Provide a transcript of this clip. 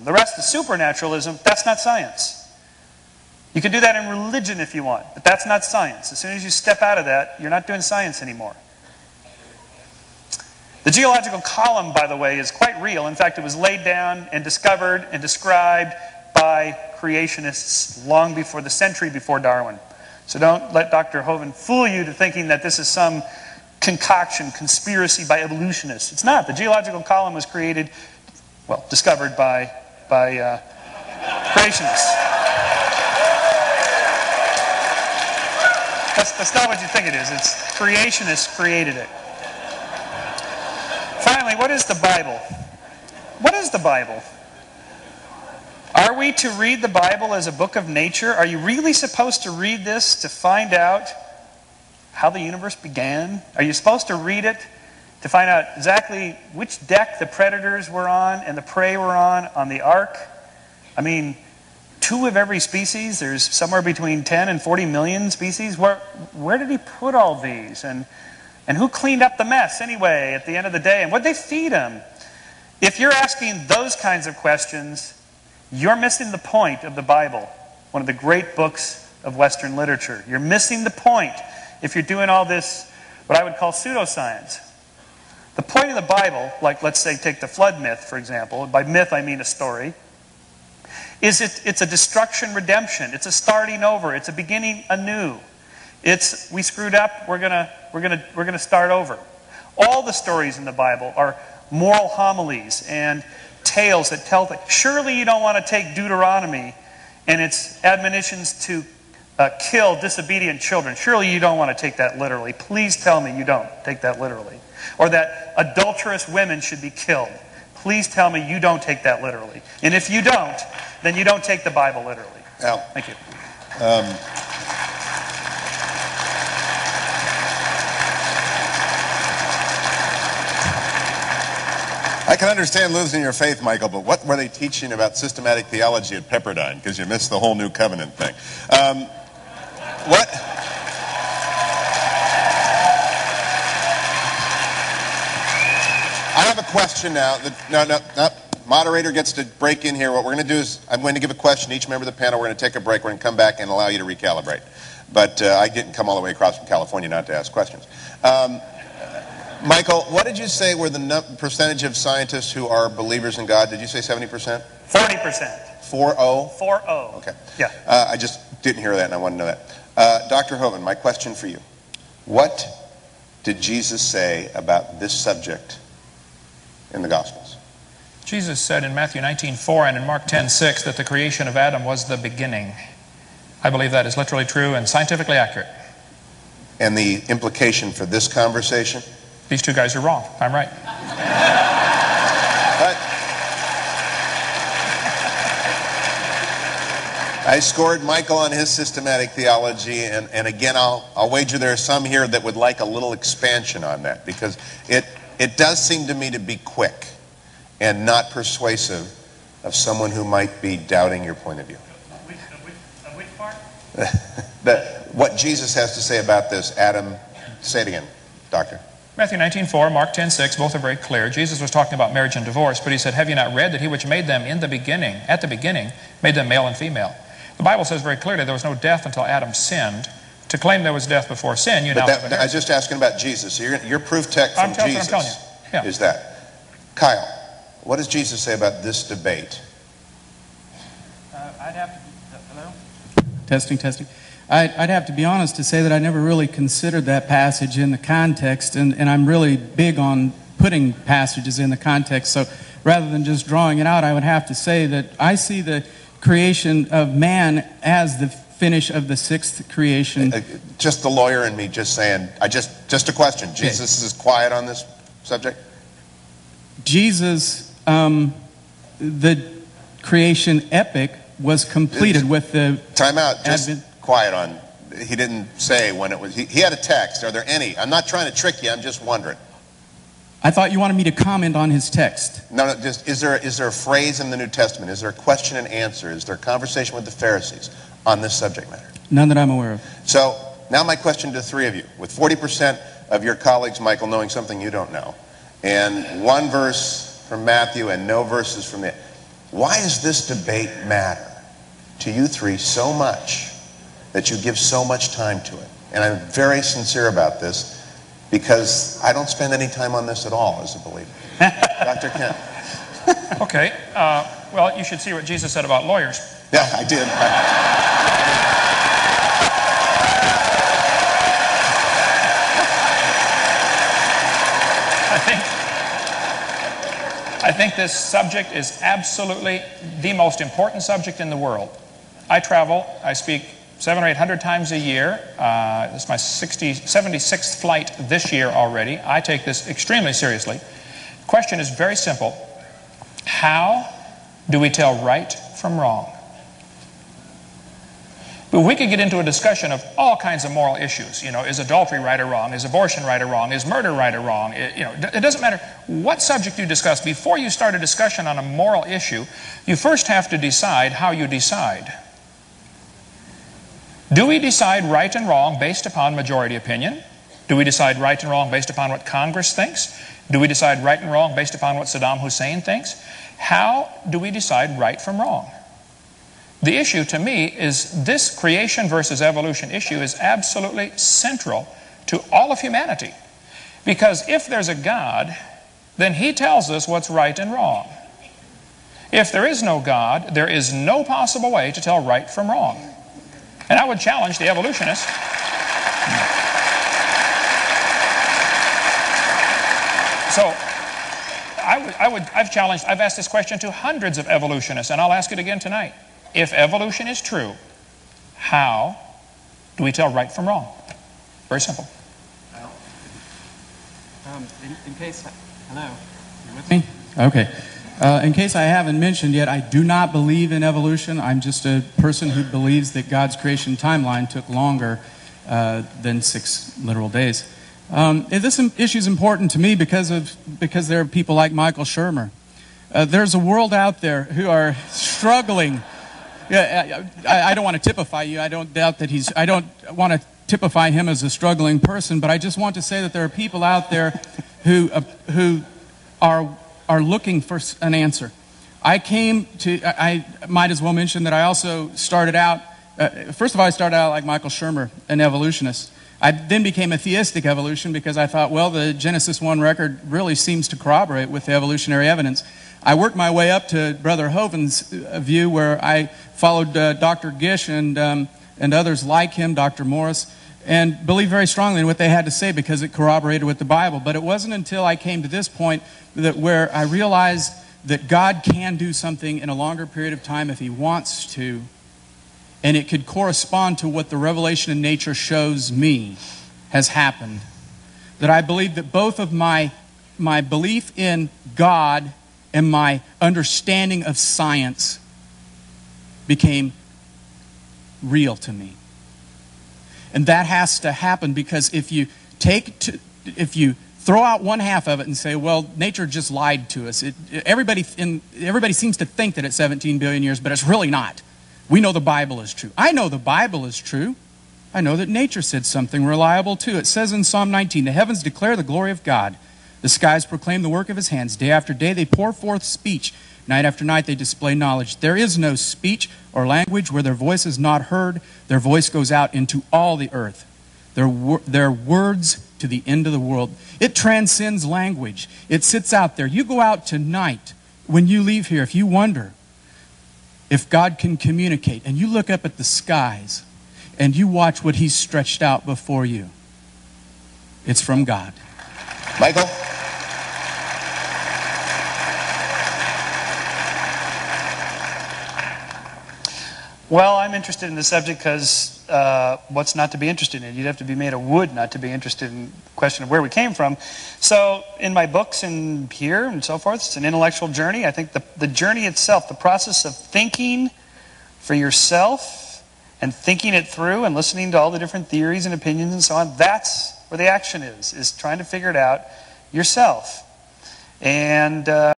The rest is supernaturalism. That's not science. You can do that in religion if you want, but that's not science. As soon as you step out of that, you're not doing science anymore. The geological column, by the way, is quite real. In fact, it was laid down and discovered and described by creationists long before the century before Darwin. So don't let Dr. Hovind fool you to thinking that this is some concoction, conspiracy by evolutionists. It's not. The geological column was created, well, discovered by creationists. That's not what you think it is. It's creationists created it. Finally, what is the Bible? What is the Bible? Are we to read the Bible as a book of nature? Are you really supposed to read this to find out how the universe began? Are you supposed to read it to find out exactly which deck the predators were on and the prey were on the ark? I mean, 2 of every species. There's somewhere between 10 and 40 million species. Where did he put all these? And who cleaned up the mess anyway at the end of the day? And what did they feed them? If you're asking those kinds of questions, you're missing the point of the Bible, one of the great books of Western literature. You're missing the point if you're doing all this, what I would call pseudoscience. The point of the Bible, like let's say take the flood myth, for example. By myth I mean a story. It's a destruction redemption. It's a starting over. It's a beginning anew. It's we screwed up, we're gonna start over. All the stories in the Bible are moral homilies and tales that tell that surely you don't want to take Deuteronomy and its admonitions to kill disobedient children. Surely you don't want to take that literally. Please tell me you don't take that literally. Or that adulterous women should be killed. Please tell me you don't take that literally. And if you don't, then you don't take the Bible literally. Al. Thank you. I can understand losing your faith, Michael, but what were they teaching about systematic theology at Pepperdine? Because you missed the whole New Covenant thing. I have a question now. No. Moderator gets to break in here. What we're going to do is I'm going to give a question to each member of the panel. We're going to take a break. We're going to come back and allow you to recalibrate. But I didn't come all the way across from California not to ask questions. Michael, what did you say were the percentage of scientists who are believers in God? Did you say 70%? 40%. 4-0? 4-0. Okay. Yeah. I just didn't hear that, and I want to know that. Dr. Hovind, my question for you. What did Jesus say about this subject in the Gospels? Jesus said in Matthew 19:4 and in Mark 10:6 that the creation of Adam was the beginning. I believe that is literally true and scientifically accurate. And the implication for this conversation? These 2 guys are wrong. I'm right. But I scored Michael on his systematic theology, and again, I'll wager there are some here that would like a little expansion on that, because it does seem to me to be quick and not persuasive of someone who might be doubting your point of view. Of which part? What Jesus has to say about this, Adam, say it again, Doctor. Matthew 19:4, Mark 10:6, both are very clear. Jesus was talking about marriage and divorce, but he said, have you not read that he which made them in the beginning, at the beginning, made them male and female? The Bible says very clearly there was no death until Adam sinned. To claim there was death before sin, you now have a heresy. I was just asking about Jesus. So your proof text from Jesus I'm telling you. Yeah. Is that. Kyle, what does Jesus say about this debate? I'd have to hello? Testing. I'd have to be honest to say that I never really considered that passage in the context, and I'm really big on putting passages in the context. So rather than just drawing it out, I would have to say that I see the creation of man as the finish of the 6th creation. Just the lawyer and me just saying, just a question. Jesus is quiet on this subject? Jesus, the creation epic was completed with the... Time out. Just quiet on... He didn't say when it was... He had a text. Are there any? I'm not trying to trick you. I'm just wondering. I thought you wanted me to comment on his text. No, just is there a phrase in the New Testament? Is there a question and answer? Is there a conversation with the Pharisees on this subject matter? None that I'm aware of. So, now my question to the 3 of you. With 40% of your colleagues, Michael, knowing something you don't know, and 1 verse from Matthew and no verses from the... why does this debate matter to you three so much that you give so much time to it? And I'm very sincere about this because I don't spend any time on this at all as a believer. Dr. Kent. Okay. Well, you should see what Jesus said about lawyers. Yeah, I did. I think this subject is absolutely the most important subject in the world. I travel. I speak 700 or 800 times a year. This is my 76th flight this year already. I take this extremely seriously. The question is very simple. How do we tell right from wrong? But we could get into a discussion of all kinds of moral issues. You know, is adultery right or wrong? Is abortion right or wrong? Is murder right or wrong? It doesn't matter what subject you discuss. Before you start a discussion on a moral issue, you first have to decide how you decide. Do we decide right and wrong based upon majority opinion? Do we decide right and wrong based upon what Congress thinks? Do we decide right and wrong based upon what Saddam Hussein thinks? How do we decide right from wrong? The issue to me is this creation versus evolution issue is absolutely central to all of humanity. Because if there's a God, then He tells us what's right and wrong. If there is no God, there is no possible way to tell right from wrong. And I would challenge the evolutionists. So I've asked this question to hundreds of evolutionists, and I'll ask it again tonight. If evolution is true, how do we tell right from wrong? Very simple. In case, hello, you with me? Okay. In case I haven't mentioned yet, I do not believe in evolution. I'm just a person who believes that God's creation timeline took longer than 6 literal days. This issue is important to me because there are people like Michael Shermer. There's a world out there who are struggling. Yeah, I don't want to typify you. I don't doubt that I don't want to typify him as a struggling person, but I just want to say that there are people out there who are looking for an answer. I might as well mention that I also started out, first of all, I started out like Michael Shermer, an evolutionist. I then became a theistic evolution because I thought, well, the Genesis 1 record really seems to corroborate with the evolutionary evidence. I worked my way up to Brother Hoven's view, where I followed Dr. Gish and others like him, Dr. Morris, and believed very strongly in what they had to say because it corroborated with the Bible. But it wasn't until I came to this point where I realized that God can do something in a longer period of time if He wants to, and it could correspond to what the revelation in nature shows me has happened, that I believe that both of my belief in God and my understanding of science became real to me. And that has to happen because if you throw out one half of it and say, well, nature just lied to us. Everybody seems to think that it's 17 billion years, but it's really not. We know the Bible is true. I know the Bible is true. I know that nature said something reliable too. It says in Psalm 19, the heavens declare the glory of God. The skies proclaim the work of His hands. Day after day they pour forth speech. Night after night they display knowledge. There is no speech or language where their voice is not heard. Their voice goes out into all the earth. Their words to the end of the world. It transcends language. It sits out there. You go out tonight, when you leave here, if you wonder if God can communicate, and you look up at the skies, and you watch what He's stretched out before you, it's from God. Michael? Well, I'm interested in the subject because what's not to be interested in? You'd have to be made of wood not to be interested in the question of where we came from. So in my books and here and so forth, it's an intellectual journey. I think the journey itself, the process of thinking for yourself and thinking it through and listening to all the different theories and opinions and so on, that's where the action is trying to figure it out yourself. And